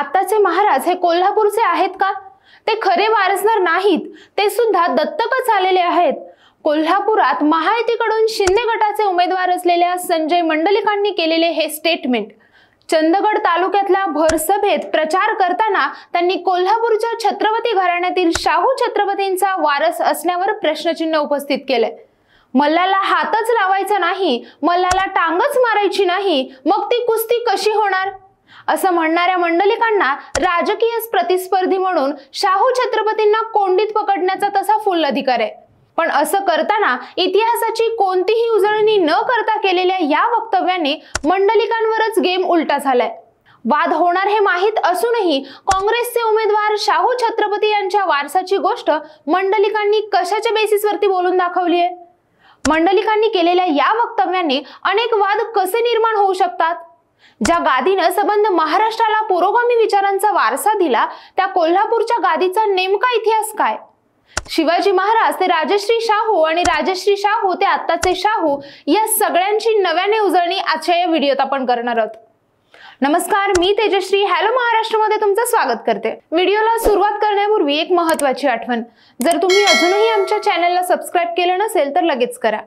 आताचे महाराज हे कोल्हापूरचे आहेत का? ते खरे वारसदार नाहीत, ते सुद्धा दत्तकच आलेले आहेत। कोल्हापुरात महायुतीकडून शिंदे गटाचे उमेदवार असलेल्या संजय मंडलिकांनी केलेले हे स्टेटमेंट। चंदगड तालुक्यातल्या भरसभेत प्रचार करताना त्यांनी कोल्हापूरच्या छत्रपती घराण्यातील शाहू छत्रपतींचा वारस असण्यावर प्रश्नचिन्ह उपस्थित केले। मल्लाला हातच लावायचा नाही, मल्लाला टांगच मारायची नाही, मग ती कुस्ती कशी होणार? असं म्हणणाऱ्या मंडलिकांना राजकीय प्रतिस्पर्धी म्हणून शाहू छत्रपतींना कोंडीत पकडण्याचा तसा फुल अधिकार आहे। पण असं करताना इतिहासाची कोणतीही उजळणी न करता केलेल्या या वक्तव्याने मंडलिकांवरच गेम उलटा झालाय। वाद होणार हे माहीत असूनही काँग्रेसचे उमेदवार शाहू छत्रपती यांच्या वारसाची गोष्ट मंडलिकांनी कशाच्या बेसिसवरती बोलून दाखवली आहे? मंडलिकांनी केलेल्या या वक्तव्याने अनेक वाद कसे निर्माण होऊ शकतात? ज्या गादीनं संबंध महाराष्ट्राला पुरोगामी विचारांचा वारसा दिला, त्या कोल्हापूरच्या गादीचा नेमका इतिहास काय? शिवाजी महाराज ते राजश्री शाहू आणि राजश्री शाहू ते आत्ताचे शाहू या सगळ्यांची नव्याने उजळणी आजच्या या व्हिडिओत आपण करणार आहोत। नमस्कार, मी तेजश्री हॅलो महाराष्ट्रमध्ये तुमचं स्वागत करते। व्हिडिओला सुरुवात करण्यापूर्वी एक महत्त्वाची आठवण, जर तुम्ही अजूनही आमच्या चॅनलला सबस्क्राइब केलं नसेल तर लगेच करा।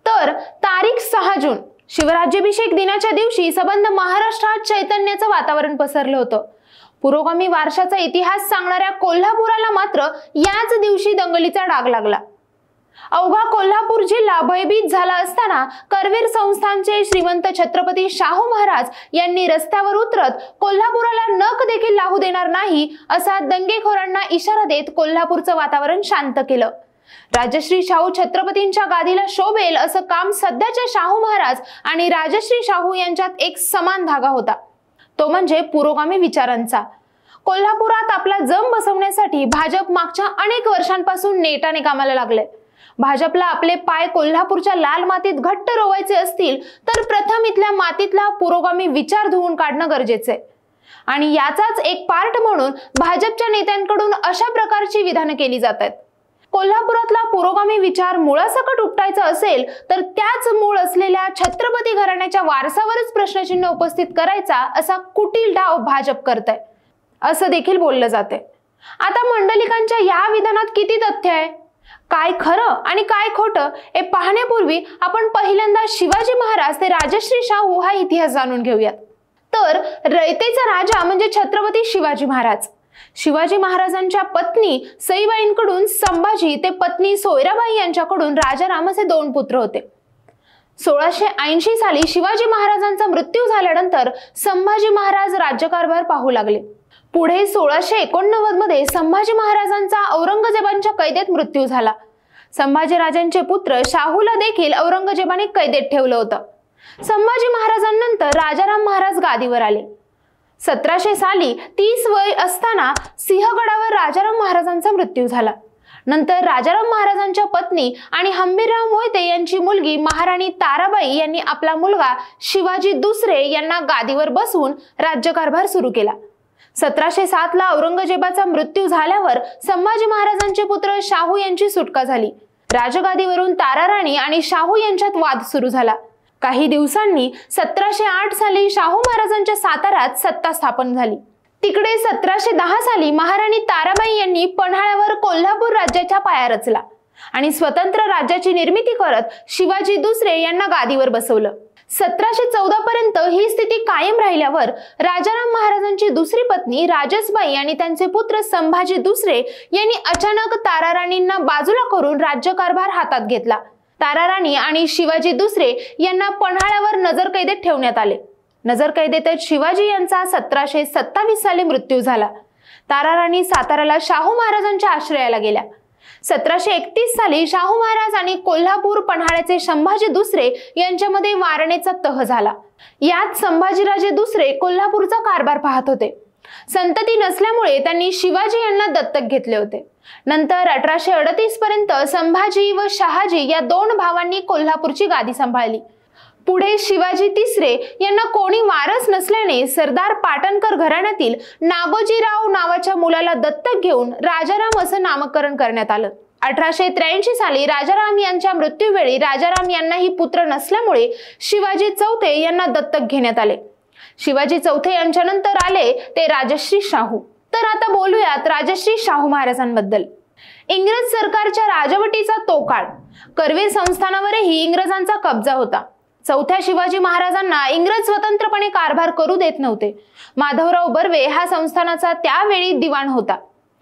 तर तारीख 6 जून शिवराज्याभिषेक दिनाच्या दिवशी संबंध महाराष्ट्रात चैतन्याचं वातावरण पसरलं होतं। पुरोगामी वारशाचा इतिहास सांगणाऱ्या कोल्हापुराला मात्र याच दिवशी दंगलीचा डाग लागला। अवघा कोल्हापूर जिल्हा भयभीत झाला असताना करवीर संस्थानचे श्रीमंत छत्रपती शाहू महाराज यांनी रस्त्यावर उतरत कोल्हापुराला नख देखील लागू देणार नाही असा दंगेखोरांना इशारा देत कोल्हापूरचं वातावरण शांत केलं। राजश्री शाहू छत्रपतींच्या गादीला शोभेल असं काम सध्याच्या शाहू महाराज आणि राजश्री शाहू यांच्यात एक समान धागा होता, तो म्हणजे पुरोगामी विचारांचा। कोल्हापुरात आपला जम बसवण्यासाठी भाजप मागच्या अनेक वर्षांपासून नेटाने कामाला लागले। भाजपला आपले पाय कोल्हापूरच्या लाल मातीत घट्ट रोवायचे असतील तर प्रथम इथल्या मातीतला पुरोगामी विचार धुवून काढणं गरजेचे आहे। आणि याचाच एक पार्ट म्हणून भाजपच्या नेत्यांकडून अशा प्रकारची विधानं केली जातात। कोल्हापुरातला पुरोगामी विचार मुळासकट उपटायचा असेल तर त्याच मूळ असलेल्या छत्रपती घराण्याच्या वारसावरच प्रश्नचिन्ह उपस्थित करायचा असा कुटील डाव भाजप करतंय असं देखील बोललं जाते। आता मंडलिकांच्या या विधानात किती तथ्य आहे, काय खरं आणि काय खोटं हे पाहण्यापूर्वी आपण पहिल्यांदा शिवाजी महाराज ते राजश्री शाहू हा इतिहास जाणून घेऊयात। तर रयतेचा राजा म्हणजे छत्रपती शिवाजी महाराज। शिवाजी महाराजांच्या पत्नी सईबाईंकडून संभाजी ते पत्नी सोयराबाई यांच्याकडून राजाराम असे 2 पुत्र होते। 1680 साली शिवाजी महाराजांचा मृत्यू झाल्यानंतर संभाजी महाराज राज्यकारभार पाहू लागले। पुढे 1689 मध्ये संभाजी महाराजांचा औरंगजेबांच्या कैदेत मृत्यू झाला। संभाजी राजांचे पुत्र शाहूला देखील औरंगजेबाने कैदेत ठेवलं होतं। संभाजी महाराजांनंतर राजाराम महाराज गादीवर आले। 1700 साली 30 वय असताना सिंहगडावर राजाराम महाराजांचा मृत्यू झाला। नंतर राजाराम महाराजांच्या पत्नी आणि हंबीरराव मोहिते यांची मुलगी महाराणी ताराबाई यांनी आपला मुलगा शिवाजी दुसरे यांना गादीवर बसवून राज्यकारभार सुरू केला। 1707 ला औरंगजेबाचा मृत्यू झाल्यावर संभाजी महाराजांचे पुत्र शाहू यांची सुटका झाली। राजगादीवरून ताराराणी आणि शाहू यांच्यात वाद सुरू झाला। काही दिवसांनी 1708 साली शाहू महाराजांच्या साताऱ्यात सत्ता स्थापन झाली। तिकडे 1710 साली महाराणी ताराबाई यांनी पन्हाळ्यावर कोल्हापूर राज्याच्या पाया रचला आणि स्वतंत्र राज्याची निर्मिती करत शिवाजी दुसरे यांना गादीवर बसवलं। 1714 पर्यंत ही स्थिती कायम राहिल्यावर राजाराम महाराजांची दुसरी पत्नी राजसबाई आणि त्यांचे पुत्र संभाजी दुसरे यांनी अचानक ताराराणींना बाजूला करून राज्यकारभार हातात घेतला। ताराराणी आणि शिवाजी दुसरे यांना पन्हाळ्यावर नजरकैदेत ठेवण्यात आले। नजरकैदेतच शिवाजी यांचा 1727 साली मृत्यू झाला। ताराराणी साताऱ्याला शाहू महाराजांच्या आश्रयाला गेल्या। 1731 साली शाहू महाराज आणि कोल्हापूर पन्हाळ्याचे संभाजी दुसरे यांच्यामध्ये वारणेचा तह झाला। यात संभाजीराजे दुसरे कोल्हापूरचा कारभार पाहत होते। संतती नसल्यामुळे त्यांनी शिवाजी यांना दत्तक घेतले होते। नंतर 1838 पर्यंत संभाजी व शहाजी या 2 भावांनी कोल्हापूरची गादी सांभाळली। पुढे शिवाजी तिसरे यांना कोणी वारस नसल्याने सरदार पाटणकर घराण्यातील नागोजीराव नावाच्या मुलाला दत्तक घेऊन राजाराम असं नामकरण करण्यात आलं। 1883 साली राजाराम यांच्या मृत्यूवेळी राजाराम यांनाही पुत्र नसल्यामुळे शिवाजी चौथे यांना दत्तक घेण्यात आले। शिवाजी चौथे यांच्यानंतर आले ते राजश्री शाहू। तर आता बोलूयात राजश्री शाहू महाराजांबद्दल। इंग्रज सरकारच्या राजवटीचा तो काळ, करवीर संस्थानावरही इंग्रजांचा कब्जा होता। चौथ्या शिवाजी महाराजांना इंग्रज स्वतंत्रपणे कारभार करू देत नव्हते। माधवराव बर्वे हा संस्थानाचा त्यावेळी दिवाण होता।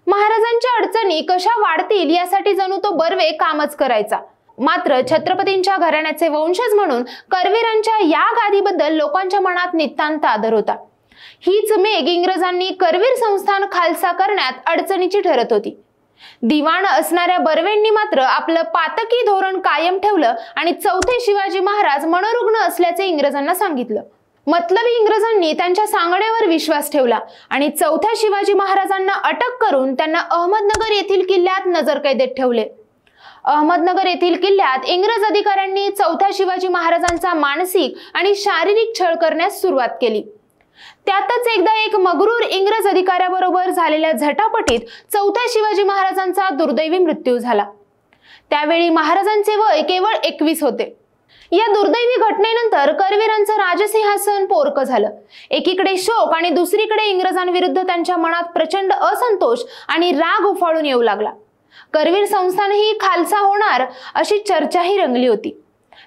महाराजांच्या अडचणी कशा वाढतील यासाठी जणू तो बर्वे कामच करायचा। मात्र छत्रपतींच्या घराण्याचे वंशज म्हणून करवीरांच्या या गादीबद्दल लोकांच्या मनात नितांत आदर होता। हीच मेघ इंग्रजांनी करवीर संस्थान खालसा करण्यात अडचणीची ठरत होती। दिवाण असणाऱ्या बर्वेंनी मात्र आपलं पातकी धोरण कायम ठेवलं आणि चौथे शिवाजी महाराज मनोरुग्ण असल्याचे इंग्रजांना सांगितलं। मतलबी इंग्रजांनी त्यांच्या सांगण्यावर विश्वास ठेवला आणि चौथ्या शिवाजी महाराजांना अटक करून त्यांना अहमदनगर येथील किल्ल्यात नजरकैदेत ठेवले। अहमदनगर येथील किल्ल्यात इंग्रज अधिकाऱ्यांनी चौथ्या शिवाजी महाराजांचा मानसिक आणि शारीरिक छळ करण्यास सुरुवात केली। त्यातच एकदा एक मगरूर इंग्रज अधिकाऱ्याबरोबर झालेल्या झटापटीत चौथ्या शिवाजी महाराजांचा दुर्दैवी मृत्यू झाला। त्यावेळी महाराजांचे वय केवळ 21 होते। या दुर्दैवी घटनेनंतर करवीरांचं राजसिंहासन पोरकं झालं। एकीकडे शोक आणि दुसरीकडे इंग्रजांविरुद्ध त्यांच्या मनात प्रचंड असंतोष आणि राग उफाळून येऊ लागला। करवीर संस्थानही खालसा होणार अशी चर्चाही रंगली होती।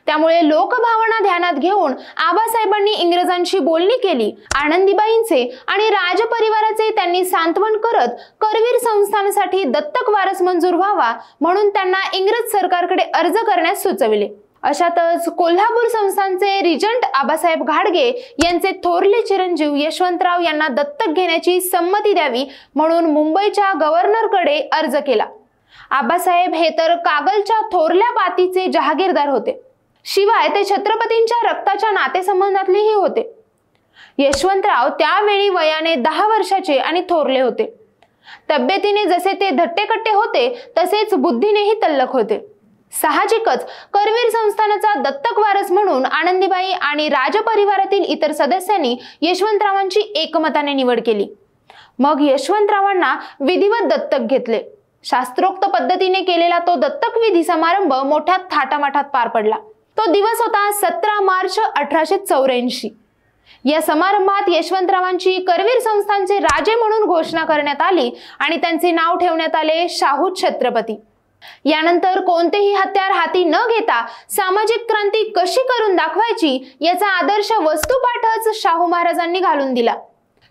त्यामुळे लोकभावना ध्यानात घेऊन आबासाहेबांनी इंग्रजांशी बोलणी केली। आनंदीबाईंचे आणि राजपरिवाराचे त्यांनी सांत्वन करत करवीर संस्थानासाठी दत्तक वारस मंजूर व्हावा म्हणून त्यांना इंग्रज सरकारकडे अर्ज करण्यास सुचविले। अशातच कोल्हापूर संस्थानचे रिजंट आबासाहेब घाडगे यांचे थोरले चिरंजीव यशवंतराव यांना दत्तक घेण्याची संमती द्यावी म्हणून मुंबईच्या गव्हर्नरकडे अर्ज केला। आबासाहेब हे तर कागलच्या थोरल्या पातीचे जहागीरदार होते, शिवाय ते छत्रपतींच्या रक्ताच्या नातेसंबंधातलेही होते। यशवंतराव त्यावेळी वयाने 10 वर्षाचे आणि थोरले होते। तब्येतीने जसे ते धट्टेकट्टे होते तसेच बुद्धीनेही तल्लख होते। साहजिकच करवीर संस्थानाचा दत्तक वारस म्हणून आनंदीबाई आणि राजपरिवारातील इतर सदस्यांनी यशवंतरावांची एकमताने निवड केली। मग यशवंतरावांना विधिवत दत्तक घेतले। शास्त्रोक्त पद्धतीने केलेला तो दत्तक विधी समारंभ मोठ्या थाटामाटात पार पडला। तो दिवस होता 17 मार्च 1884। या समारंभात यशवंतरावांची करवीर संस्थानचे राजे म्हणून घोषणा करण्यात आली आणि त्यांचे नाव ठेवण्यात आले शाहू छत्रपती। यानंतर कोणतेही हत्यार हाती न घेता सामाजिक क्रांती कशी करून दाखवायची याचा आदर्श वस्तुपाठच शाहू महाराजांनी घालून दिला।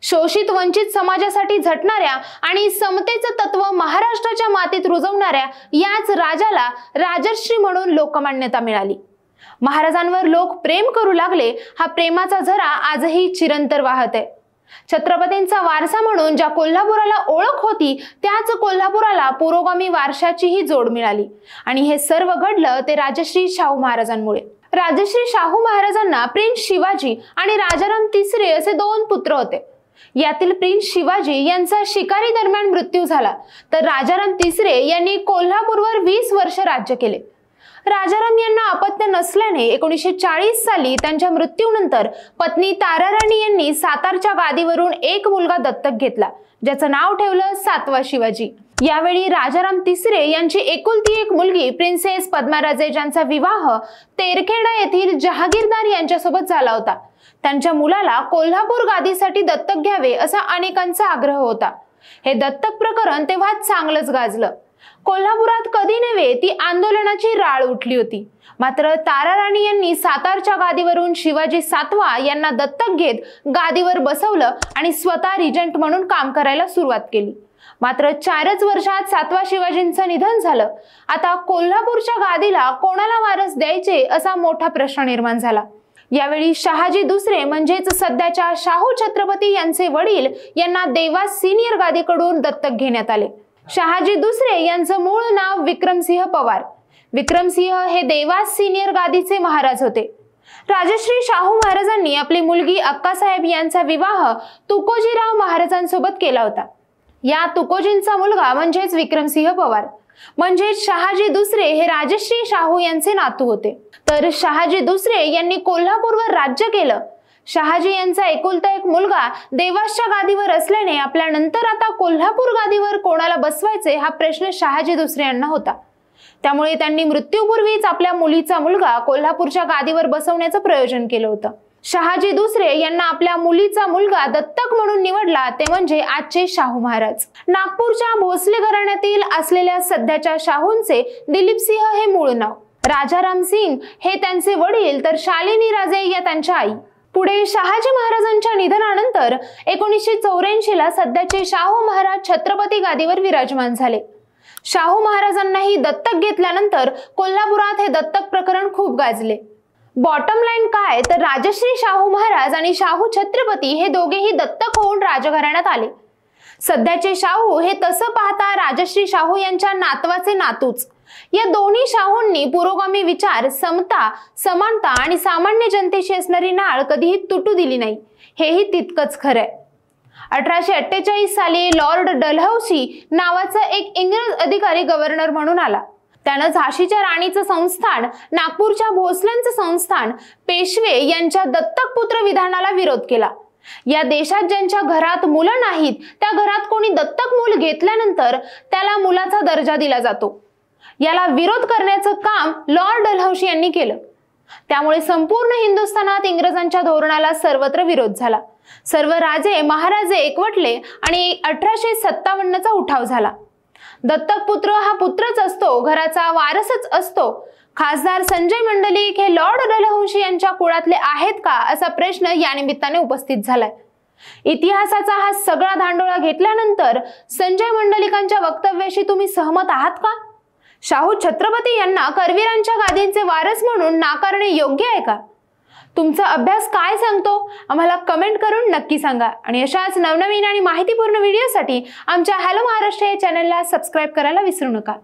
शोषित वंचित समाजासाठी झटणाऱ्या आणि समतेचं तत्व महाराष्ट्राच्या मातीत रुजवणाऱ्या याच राजाला राजर्षी म्हणून लोकमान्यता मिळाली। महाराजांवर लोक प्रेम करू लागले। हा प्रेमाचा झरा आजही चिरंतर वाहत आहे। छत्रपतींचा वारसा म्हणून ज्या कोल्हापुराला ओळख होती त्याच कोल्हापुराला पुरोगामी वारशाचीही जोड मिळाली आणि हे सर्व घडलं ते राजश्री शाहू महाराजांमुळे। राजश्री शाहू महाराजांना प्रिन्स शिवाजी आणि राजाराम तिसरे असे 2 पुत्र होते। यातील प्रिन्स शिवाजी यांचा शिकारी दरम्यान मृत्यू झाला, तर राजाराम तिसरे यांनी कोल्हापूरवर 20 वर्ष राज्य केले। राजाराम यांना अपत्य नसल्याने 1940 साली त्यांच्या मृत्यूनंतर पत्नी ताराराणी यांनी सातारच्या गादीवरून एक मुलगा दत्तक घेतला, ज्याचं नाव ठेवलं 7वा शिवाजी। यावेळी राजाराम तिसरे यांची एकुलती एक मुलगी प्रिन्सेस पद्माराजे ज्यांचा विवाह तेरखेडा येथील जहागीरदार यांच्यासोबत झाला होता। त्यांच्या मुलाला कोल्हापूर गादीसाठी दत्तक घ्यावे असा अनेकांचा आग्रह होता। हे दत्तक प्रकरण तेव्हा चांगलंच गाजलं। कोल्हापुरात कधी नव्हे ती आंदोलनाची राळ उठली होती। मात्र ताराराणी यांनी सातारच्या गादीवरून शिवाजी 7वा यांना दत्तक घेत गादीवर बसवलं आणि स्वतः रिजंट म्हणून काम करायला सुरुवात केली। मात्र 4च वर्षात 7वा शिवाजींचं निधन झालं। आता कोल्हापूरच्या गादीला कोणाला वारस द्यायचे असा मोठा प्रश्न निर्माण झाला। यावेळी शहाजी दुसरे म्हणजेच सध्याच्या शाहू छत्रपती यांचे वडील यांना देवास सिनियर गादीकडून दत्तक घेण्यात आले। शहाजी दुसरे यांचं मूळ नाव विक्रमसिंह पवार। विक्रमसिंह हे देवास सिनियर गादीचे महाराज होते। राजश्री शाहू महाराजांनी आपली मुलगी अक्कासाहेब यांचा विवाह तुकोजीराव महाराजांसोबत केला होता। या तुकोजींचा मुलगा म्हणजेच विक्रमसिंह पवार म्हणजेच शहाजी दुसरे हे राजश्री शाहू यांचे नातू होते। तर शहाजी दुसरे यांनी कोल्हापूरवर राज्य केलं। शहाजी यांचा एकुलता एक मुलगा देवासच्या गादीवर असल्याने आपल्या नंतर आता कोल्हापूर गादीवर कोणाला बसवायचे हा प्रश्न शहाजी दुसरे यांना होता। त्यामुळे त्यांनी मृत्यूपूर्वीच आपल्या मुलीचा मुलगा कोल्हापूरच्या गादीवर बसवण्याचं प्रयोजन केलं होतं। शहाजी दुसरे यांना आपल्या मुलीचा मुलगा दत्तक म्हणून निवडला ते म्हणजे आजचे शाहू महाराज। नागपूरच्या भोसले घराण्यातील असलेल्या सध्याच्या शाहूंचे दिलीप सिंह हे मूळ नाव, राजाराम सिंग हे त्यांचे वडील, तर शालिनी राजे या त्यांच्या आई। पुढे शहाजी महाराजांच्या निधनानंतर 1984 ला सध्याचे शाहू महाराज छत्रपती गादीवर विराजमान झाले। शाहू महाराजांनाही दत्तक घेतल्यानंतर कोल्हापुरात हे दत्तक प्रकरण खूप गाजले। बॉटम लाईन काय तर राजश्री शाहू महाराज आणि शाहू छत्रपती हे दोघेही दत्तक होऊन राजघराण्यात आले। सध्याचे शाहू हे तसं पाहता राजश्री शाहू यांच्या नातवाचे नातूच। या दोन्ही शाहूंनी पुरोगामी विचार, समता, समानता आणि सामान्य जनतेशी असणारी नाळ कधीही तुटू दिली नाही, हेही तितकंच खरंय। 1848 साली लॉर्ड डलहौसी नावाचा एक इंग्रज अधिकारी गव्हर्नर म्हणून आला। त्यानं झाशीच्या राणीचं संस्थान, नागपूरच्या भोसल्यांचं संस्थान, पेशवे यांच्या दत्तक पुत्र विधानाला विरोध केला। या देशात ज्यांच्या घरात मुलं नाहीत त्या घरात कोणी दत्तक मूल घेतल्यानंतर त्याला मुलाचा दर्जा दिला जातो, याला विरोध करण्याचं काम लॉर्ड डलहौसी यांनी केलं। त्यामुळे संपूर्ण हिंदुस्थानात इंग्रजांच्या धोरणाला सर्वत्र विरोध झाला। सर्व राजे महाराजे एकवटले आणि 1857 चा उठाव झाला। दत्तक पुत्र हा पुत्रच असतो, घराचा वारसच असतो। खासदार संजय मंडलिक हे लॉर्ड डलहौसी यांच्या कुळातले आहेत का असा प्रश्न या निमित्ताने उपस्थित झालाय। इतिहासाचा हा सगळा धांडोळा घेतल्यानंतर संजय मंडलिकांच्या वक्तव्याशी तुम्ही सहमत आहात का? शाहू छत्रपती यांना करवीरांच्या गादींचे वारस म्हणून नाकारणे योग्य आहे का? तुमचा अभ्यास काय सांगतो आम्हाला कमेंट करून नक्की सांगा आणि अशाच नवनवीन आणि माहितीपूर्ण व्हिडिओसाठी आमच्या हॅलो महाराष्ट्र या चॅनलला सबस्क्राइब करायला विसरू नका।